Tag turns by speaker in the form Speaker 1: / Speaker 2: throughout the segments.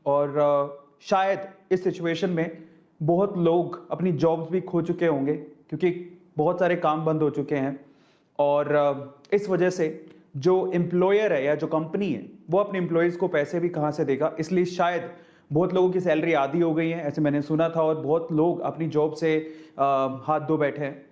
Speaker 1: और शायद इस सिचुएशन में बहुत लोग अपनी जॉब्स भी खो चुके होंगे क्योंकि बहुत सारे काम बंद हो चुके हैं और इस वजह से जो एम्प्लॉयर है या जो कंपनी है वो अपने एम्प्लॉयज़ को पैसे भी कहाँ से देगा, इसलिए शायद बहुत लोगों की सैलरी आधी हो गई है, ऐसे मैंने सुना था, और बहुत लोग अपनी जॉब से हाथ धो बैठे हैं।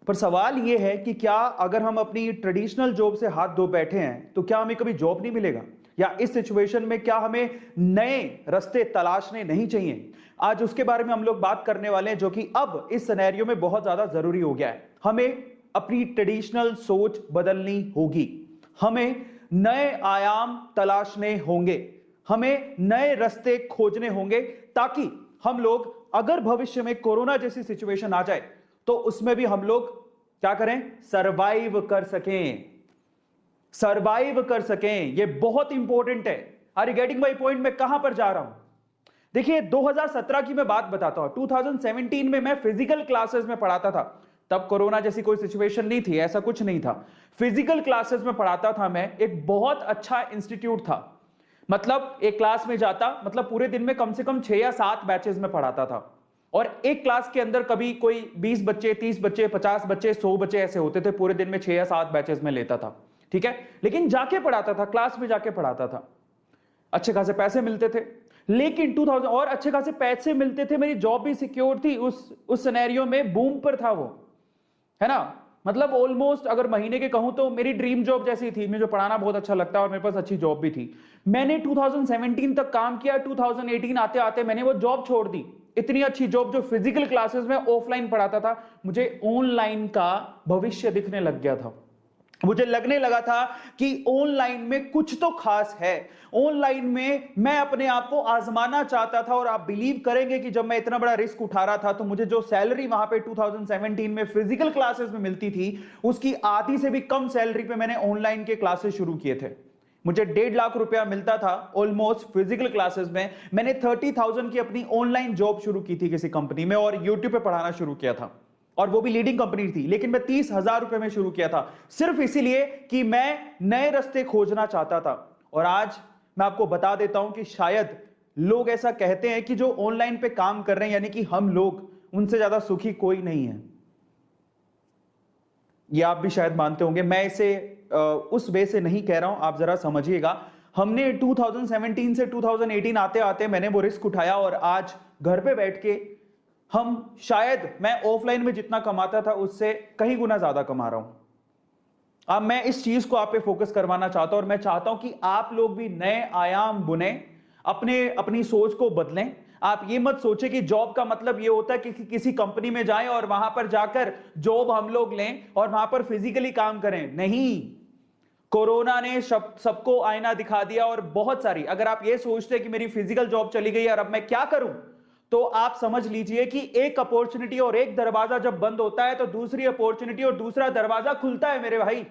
Speaker 1: पर सवाल ये है कि क्या अगर हम अपनी ट्रेडिशनल जॉब से हाथ धो बैठे हैं तो क्या हमें कभी जॉब नहीं मिलेगा, या इस सिचुएशन में क्या हमें नए रास्ते तलाशने नहीं चाहिए? आज उसके बारे में हम लोग बात करने वाले हैं, जो कि अब इस सिनेरियो में बहुत ज्यादा जरूरी हो गया है। हमें अपनी ट्रेडिशनल सोच बदलनी होगी, हमें नए आयाम तलाशने होंगे, हमें नए रास्ते खोजने होंगे, ताकि हम लोग अगर भविष्य में कोरोना जैसी सिचुएशन आ जाए तो उसमें भी हम लोग क्या करें, सरवाइव कर सकें, सरवाइव कर सकें। ये बहुत इंपॉर्टेंट है। Are you getting my point? मैं कहां पर जा रहा हूं? देखिए 2017 की मैं बात बताता हूं। 2017 में मैं फिजिकल क्लासेस में पढ़ाता था, तब कोरोना जैसी कोई सिचुएशन नहीं थी, ऐसा कुछ नहीं था। फिजिकल क्लासेस में पढ़ाता था मैं, एक बहुत अच्छा इंस्टीट्यूट था। मतलब एक क्लास में जाता, मतलब पूरे दिन में कम से कम 6 या 7 बैचेस में पढ़ाता था, और एक क्लास के अंदर कभी कोई 20 बच्चे, 30 बच्चे, 50 बच्चे, 100 बच्चे ऐसे होते थे, पूरे दिन में 6 या 7 बैचेस में लेता था। ठीक है, लेकिन जाके पढ़ाता था, क्लास में जाके पढ़ाता था, अच्छे खासे पैसे मिलते थे। लेकिन 2000 और अच्छे खासे पैसे मिलते थे, मेरी जॉब भी सिक्योर थी, उस सिनेरियो में बूम पर था वो, है ना। मतलब ऑलमोस्ट अगर महीने के कहूं तो मेरी ड्रीम जॉब जैसी थी, मुझे पढ़ाना बहुत अच्छा लगता है और मेरे पास अच्छी जॉब भी थी। मैंने 2017 तक काम किया, 2018 आते आते मैंने वो जॉब छोड़ दी। इतनी अच्छी जॉब जो फिजिकल क्लासेस में ऑफलाइन पढ़ाता था, मुझे ऑनलाइन का भविष्य दिखने लग गया था। मुझे लगने लगा था कि ऑनलाइन में कुछ तो खास है, ऑनलाइन में मैं अपने आप को आजमाना चाहता था। और आप बिलीव करेंगे कि जब मैं इतना बड़ा रिस्क उठा रहा था तो मुझे जो सैलरी वहां पे 2017 में फिजिकल क्लासेस में मिलती थी, उसकी आधी से भी कम सैलरी पे मैंने ऑनलाइन के क्लासेस शुरू किए थे। मुझे 1.5 लाख रुपया मिलता था ऑलमोस्ट फिजिकल क्लासेस में। मैंने 30,000 की अपनी ऑनलाइन जॉब शुरू की थी किसी कंपनी में, और यूट्यूब पे पढ़ाना शुरू किया था, और वो भी लीडिंग कंपनी थी। लेकिन मैं 30,000 रुपए में शुरू किया था, सिर्फ इसीलिए कि मैं नए रास्ते खोजना चाहता था। और आज मैं आपको बता देता हूं कि शायद लोग ऐसा कहते हैं कि जो ऑनलाइन पे काम कर रहे हैं, यानी कि हम लोग, उनसे ज्यादा सुखी कोई नहीं है। ये आप भी शायद मानते होंगे। मैं इसे उस वे से नहीं कह रहा हूं, आप जरा समझिएगा। हमने 2017 से 2018 आते आते मैंने वो रिस्क उठाया, और आज घर पे बैठ के हम, शायद मैं ऑफलाइन में जितना कमाता था उससे कहीं गुना ज्यादा कमा रहा हूं। अब मैं इस चीज को आप पे फोकस करवाना चाहता हूं, और मैं चाहता हूं कि आप लोग भी नए आयाम बुने, अपनी सोच को बदलें। आप ये मत सोचे कि जॉब का मतलब ये होता है कि किसी कंपनी में जाएं और वहां पर जाकर जॉब हम लोग लें और वहां पर फिजिकली काम करें। नहीं, कोरोना ने सबको आईना दिखा दिया। और बहुत सारी, अगर आप ये सोचते हैं कि मेरी फिजिकल जॉब चली गई और अब मैं क्या करूं, तो आप समझ लीजिए कि एक अपॉर्चुनिटी और एक दरवाजा जब बंद होता है तो दूसरी अपॉर्चुनिटी और दूसरा दरवाजा खुलता है मेरे भाई।